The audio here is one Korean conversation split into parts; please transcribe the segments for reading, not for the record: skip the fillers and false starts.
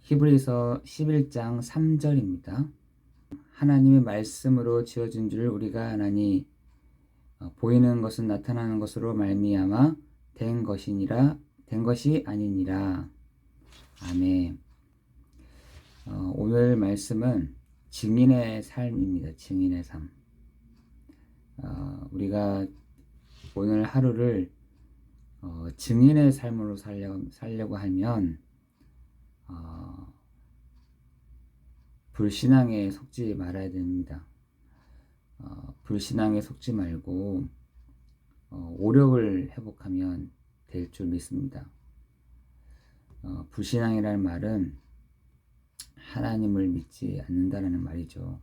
히브리서 11장 3절입니다. 하나님의 말씀으로 지어진 줄 우리가 아나니 보이는 것은 나타나는 것으로 말미암아 된 것이 아니니라. 아멘. 오늘 말씀은 증인의 삶입니다. 증인의 삶. 우리가 오늘 하루를 증인의 삶으로 살려고 하면 불신앙에 속지 말아야 됩니다. 불신앙에 속지 말고 오력을 회복하면 될 줄 믿습니다. 불신앙이라는 말은 하나님을 믿지 않는다는 말이죠.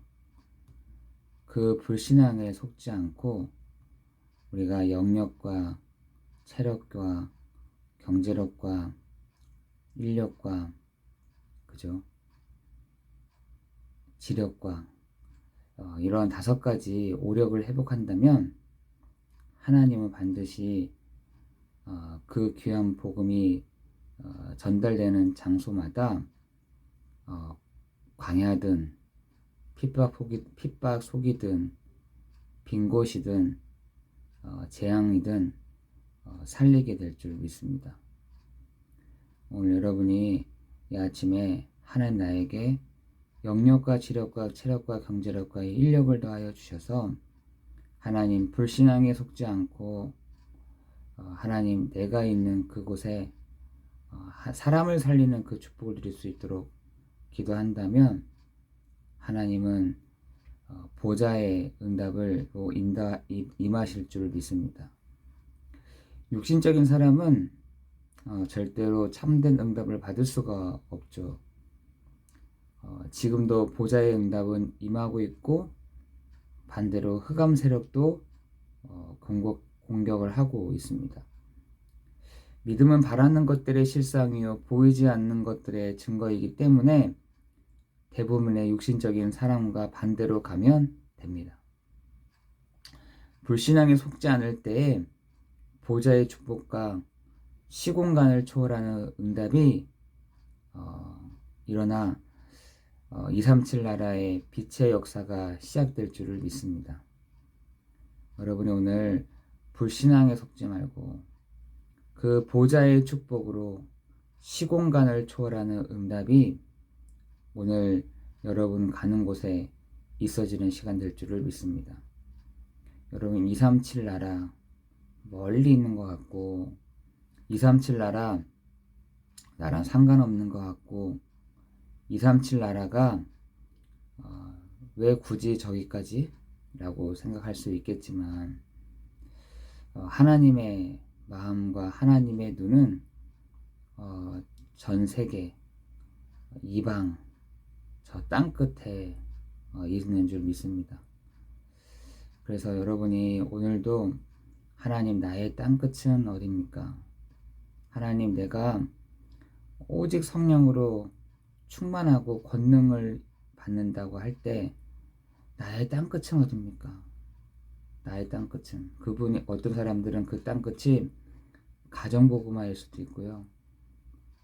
그 불신앙에 속지 않고 우리가 영력과 체력과 경제력과 인력과 지력과 이런 5가지 오력을 회복한다면 하나님은 반드시 그 귀한 복음이 전달되는 장소마다 광야든 핍박 속이든 빈 곳이든 재앙이든 살리게 될 줄 믿습니다. 오늘 여러분이 이 아침에 하나님 나에게 영력과 지력과 체력과 경제력과 인력을 더하여 주셔서 하나님 불신앙에 속지 않고 하나님 내가 있는 그곳에 사람을 살리는 그 축복을 누릴 수 있도록 기도한다면 하나님은 보좌의 응답을 임하실 줄 믿습니다. 육신적인 사람은 절대로 참된 응답을 받을 수가 없죠. 지금도 보좌의 응답은 임하고 있고 반대로 흑암 세력도 공격을 하고 있습니다. 믿음은 바라는 것들의 실상이요 보이지 않는 것들의 증거이기 때문에 대부분의 육신적인 사람과 반대로 가면 됩니다. 불신앙에 속지 않을 때에 보좌의 축복과 시공간을 초월하는 응답이 일어나 237 나라의 빛의 역사가 시작될 줄을 믿습니다. 여러분이 오늘 불신앙에 속지 말고 그 보좌의 축복으로 시공간을 초월하는 응답이 오늘 여러분 가는 곳에 있어지는 시간 될 줄을 믿습니다. 여러분 237 나라 멀리 있는 것 같고 237 나라 나랑 상관없는 것 같고 237 나라가 왜 굳이 저기까지? 라고 생각할 수 있겠지만 하나님의 마음과 하나님의 눈은 전 세계 이방 저 땅 끝에 있는 줄 믿습니다. 그래서 여러분이 오늘도 하나님 나의 땅 끝은 어디입니까? 하나님 내가 오직 성령으로 충만하고 권능을 받는다고 할 때 나의 땅 끝은 어디입니까? 나의 땅 끝은 그분이 어떤 사람들은 그 땅 끝이 가정복음화일 수도 있고요.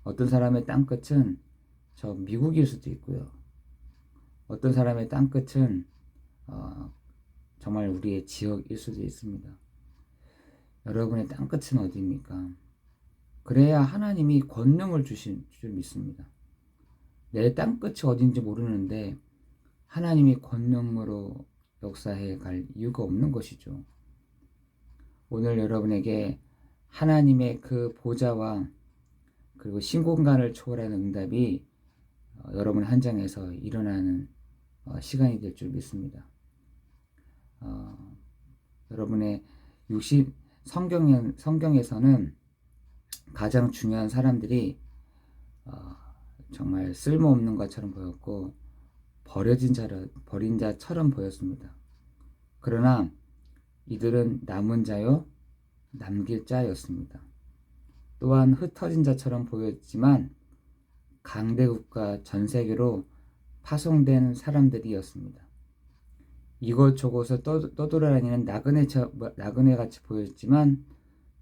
어떤 사람의 땅 끝은 저 미국일 수도 있고요. 어떤 사람의 땅 끝은 정말 우리의 지역일 수도 있습니다. 여러분의 땅 끝은 어디입니까? 그래야 하나님이 권능을 주신 줄 믿습니다. 내 땅 끝이 어딘지 모르는데 하나님이 권능으로 역사해 갈 이유가 없는 것이죠. 오늘 여러분에게 하나님의 그 보좌와 그리고 신공간을 초월하는 응답이 여러분 현장에서 일어나는 시간이 될 줄 믿습니다. 여러분의 성경에서는 가장 중요한 사람들이 정말 쓸모없는 것처럼 보였고 버린 자처럼 보였습니다. 그러나 이들은 남은 자요 남길 자였습니다. 또한 흩어진 자처럼 보였지만 강대국가 전 세계로 파송된 사람들이었습니다. 이곳저곳을 떠돌아다니는 나그네같이 보였지만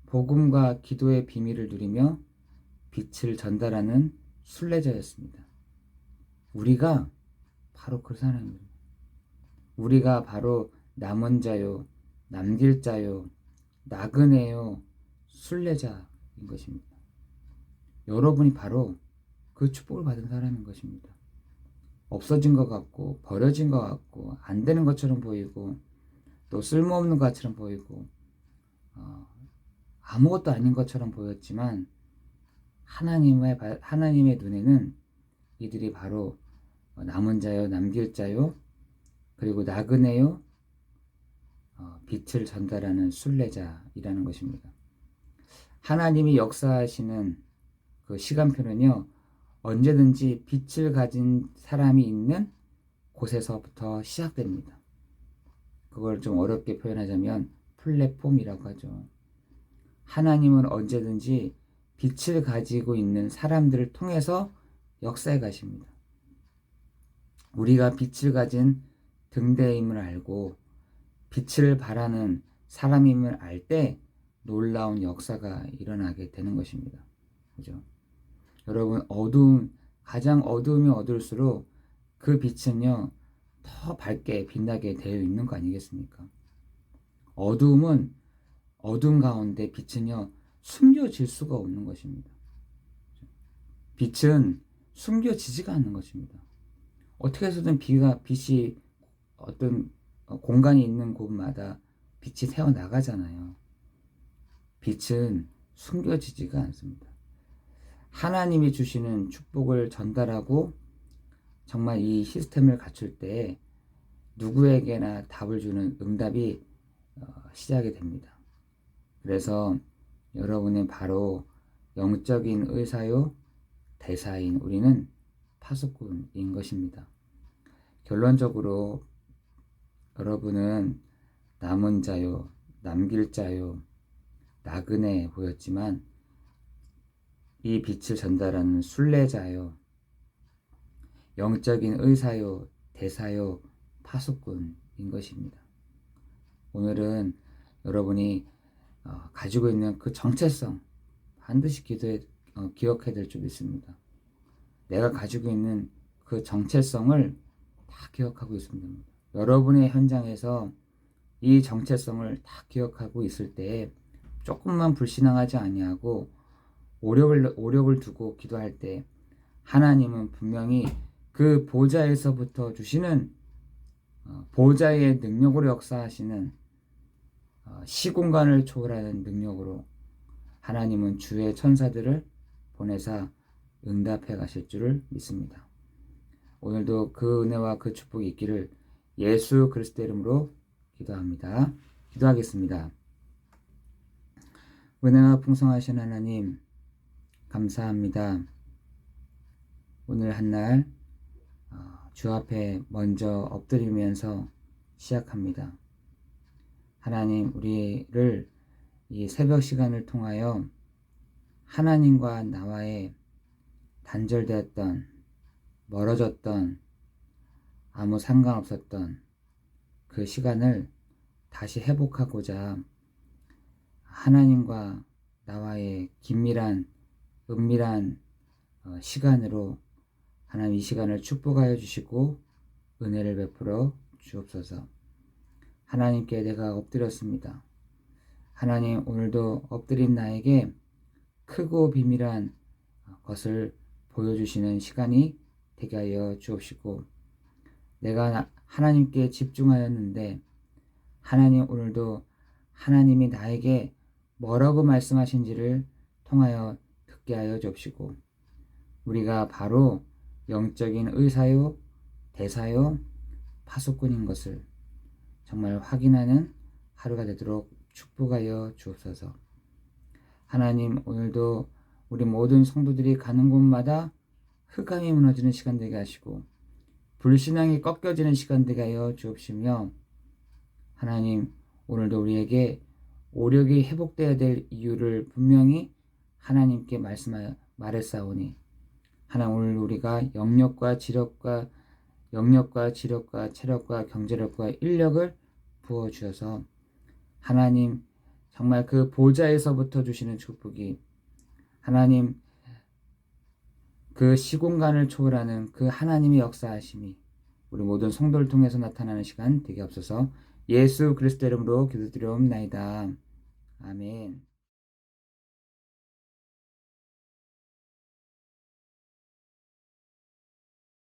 복음과 기도의 비밀을 누리며 빛을 전달하는 순례자였습니다. 우리가 바로 그 사람입니다. 우리가 바로 남은 자요, 남길 자요, 나그네요, 순례자인 것입니다. 여러분이 바로 그 축복을 받은 사람인 것입니다. 없어진 것 같고 버려진 것 같고 안 되는 것처럼 보이고 또 쓸모없는 것처럼 보이고 아무것도 아닌 것처럼 보였지만 하나님의 눈에는 이들이 바로 남은 자요, 남길 자요, 그리고 나그네요, 빛을 전달하는 순례자이라는 것입니다. 하나님이 역사하시는 그 시간표는요, 언제든지 빛을 가진 사람이 있는 곳에서부터 시작됩니다. 그걸 좀 어렵게 표현하자면 플랫폼이라고 하죠. 하나님은 언제든지 빛을 가지고 있는 사람들을 통해서 역사해 가십니다. 우리가 빛을 가진 등대임을 알고 빛을 바라는 사람임을 알 때 놀라운 역사가 일어나게 되는 것입니다. 그죠? 여러분, 가장 어두움이 어두울수록 그 빛은요, 더 밝게 빛나게 되어 있는 거 아니겠습니까? 어두움 가운데 빛은요, 숨겨질 수가 없는 것입니다. 빛은 숨겨지지가 않는 것입니다. 어떻게 해서든 빛이 어떤 공간이 있는 곳마다 빛이 새어나가잖아요. 빛은 숨겨지지가 않습니다. 하나님이 주시는 축복을 전달하고 정말 이 시스템을 갖출 때 누구에게나 답을 주는 응답이 시작이 됩니다. 그래서 여러분의 바로 영적인 의사요, 대사인 우리는 파수꾼인 것입니다. 결론적으로 여러분은 남은 자요, 남길 자요, 나그네 보였지만 이 빛을 전달하는 순례자요, 영적인 의사요, 대사요, 파수꾼인 것입니다. 오늘은 여러분이 가지고 있는 그 정체성 반드시 기억해야 될 줄 믿습니다. 내가 가지고 있는 그 정체성을 다 기억하고 있습니다. 여러분의 현장에서 이 정체성을 다 기억하고 있을 때 조금만 불신앙하지 아니하고 오력을 두고 기도할 때 하나님은 분명히 그 보좌에서부터 주시는 보좌의 능력으로 역사하시는 시공간을 초월하는 능력으로 하나님은 주의 천사들을 보내사 응답해 가실 줄을 믿습니다. 오늘도 그 은혜와 그 축복이 있기를 예수 그리스도 이름으로 기도합니다. 기도하겠습니다. 은혜가 풍성하신 하나님 감사합니다. 오늘 한날 주 앞에 먼저 엎드리면서 시작합니다. 하나님, 우리를 이 새벽 시간을 통하여 하나님과 나와의 단절되었던, 멀어졌던, 아무 상관없었던 그 시간을 다시 회복하고자 하나님과 나와의 긴밀한, 은밀한 시간으로 하나님 이 시간을 축복하여 주시고 은혜를 베풀어 주옵소서. 하나님께 내가 엎드렸습니다. 하나님, 오늘도 엎드린 나에게 크고 비밀한 것을 보여주시는 시간이 되게 하여 주옵시고, 내가 하나님께 집중하였는데 하나님, 오늘도 하나님이 나에게 뭐라고 말씀하신지를 통하여 듣게 하여 주옵시고, 우리가 바로 영적인 의사요, 대사요, 파수꾼인 것을 정말 확인하는 하루가 되도록 축복하여 주옵소서. 하나님, 오늘도 우리 모든 성도들이 가는 곳마다 흑암이 무너지는 시간 되게 하시고 불신앙이 꺾여지는 시간 되게 하여 주옵시며, 하나님, 오늘도 우리에게 오력이 회복되어야 될 이유를 분명히 하나님께 말했사오니, 하나님, 오늘 우리가 영력과 지력과 체력과 경제력과 인력을 부어주셔서 하나님, 정말 그 보좌에서부터 주시는 축복이 하나님 그 시공간을 초월하는 그 하나님의 역사하심이 우리 모든 성도를 통해서 나타나는 시간 되게 없어서 예수 그리스도 이름으로 기도드려옵나이다. 아멘.